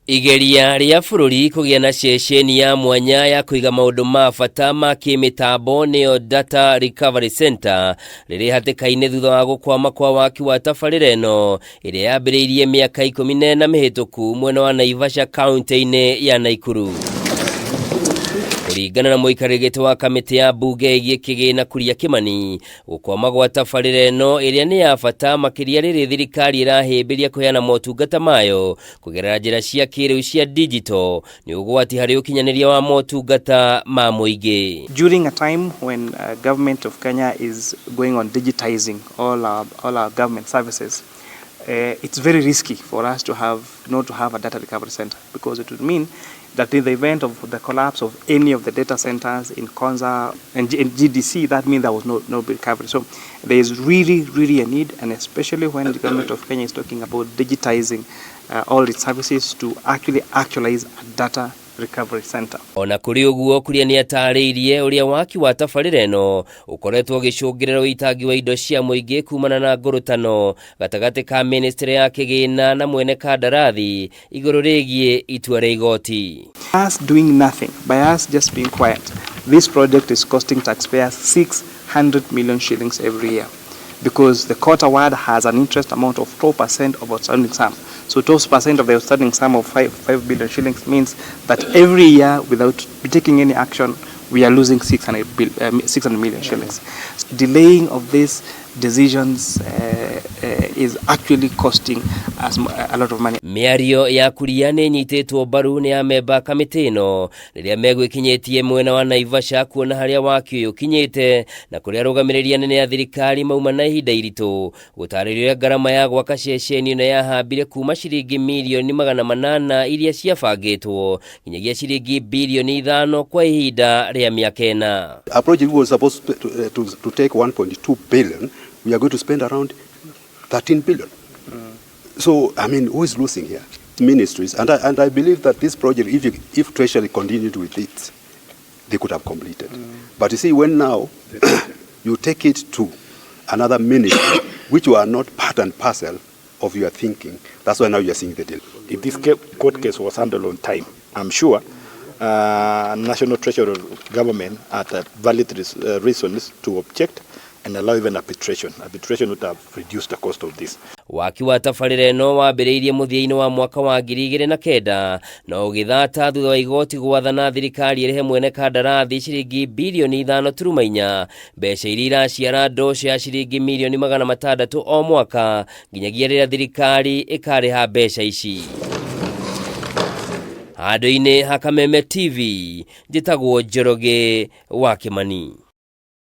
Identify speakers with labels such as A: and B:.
A: Igeria ria bururi kugia na ceceni ya mwanya ya kuiga maundu ma bata ma kimitambo niyo Data Recovery Center riri hatikaine thutha wa gukwama kwa waki wa tabarira eno iria yambiriirie miaka 14 mihituku mwena wa Naivasha kaunti-ini ya Naikuru. Kuringana na muikarĩrĩgĩte wa kamĩtĩ ya mbunge ĩgiĩ kĩgĩna Kuria Kimani, gukwama gwa tabarĩra eno ĩrĩa nĩ ya bata makĩria rĩrĩ thirikari ĩrahĩmbĩria kũheana motungata mayo kũgerera njĩra cia kĩrĩu cia digital nĩ ũgwati harĩ ũkinyanĩria wa motungata ma mũingĩ.
B: During a time when government of Kenya is going on digitizing all our government services, it's very risky for us to not to have a data recovery center, because it would mean that in the event of the collapse of any of the data centers in Konza and GDC, that means there was no recovery. So there is really a need, and especially when the government of Kenya is talking about digitizing all its services, to actualize a data recovery center.
A: Ona kuri uguo Kuria ni atarĩirie uria waki wa tabarĩra eno ukoretwo gĩcũngĩrĩra ũitangi wa indo cia mũingĩ kumana na ngũrũtano gatagati ka ministry ya kĩgĩna na mwene kandarathi igũrũ rĩgiĩ itua rĩa igoti.
B: Us doing nothing, by us just being quiet, this project is costing taxpayers 600 million shillings every year, because the court award has an interest amount of 4% of outstanding sum. So 12% of the outstanding sum of 5 billion shillings means that every year, without taking any action, we are losing 600 million shillings. Delaying of these decisions is actually costing us a lot of money.
A: Miario ya Kuria nĩ nyitetwo mbaru nĩ amemba kamĩtĩ ĩno rĩrĩa megwĩkinyĩtie mwena wa Naivasha kuona harĩa waki ũyũ kinyĩte na kũrĩa arũgamĩrĩri anene ya thirikari mauma na ihinda iritũ gũtarĩria ngarama ya gwaka ceceni ĩno yahambire kuma ciringi mirioni 800 iria ciabangĩtwo nginyagia ciringi bilioni 5 kwa ihinda rĩa mĩaka 4.
C: A project was supposed to take 1.2 billion. We are going to spend around 13 billion. So, I mean, who is losing here? Ministries. And I believe that this project, if Treasury continued with it, they could have completed. But you see, when now you take it to another ministry, which were not part and parcel of your thinking, that's why now you are seeing the deal.
D: If this court case was handled on time, I'm sure National Treasury Government had valid reasons to object and allow even arbitration. Arbitration would have reduced the cost of this.
A: Waki wa tabarĩra eno wambĩrĩirie mũthia-inĩ wa mwaka wa 2009 na ũgĩthata thutha wa igoti gwathana thirikari ĩrĩhe mwene kandarathi ciringi bilioni 5.4 mbeca iria iraciara ndosho ya ciringi milioni 600 o mwaka nginyagia rĩrĩa thirikari ĩkarĩha mbeca ici. Handũ-inĩ ha Kameme TV, njĩtagwo Njoroge wa Kimani.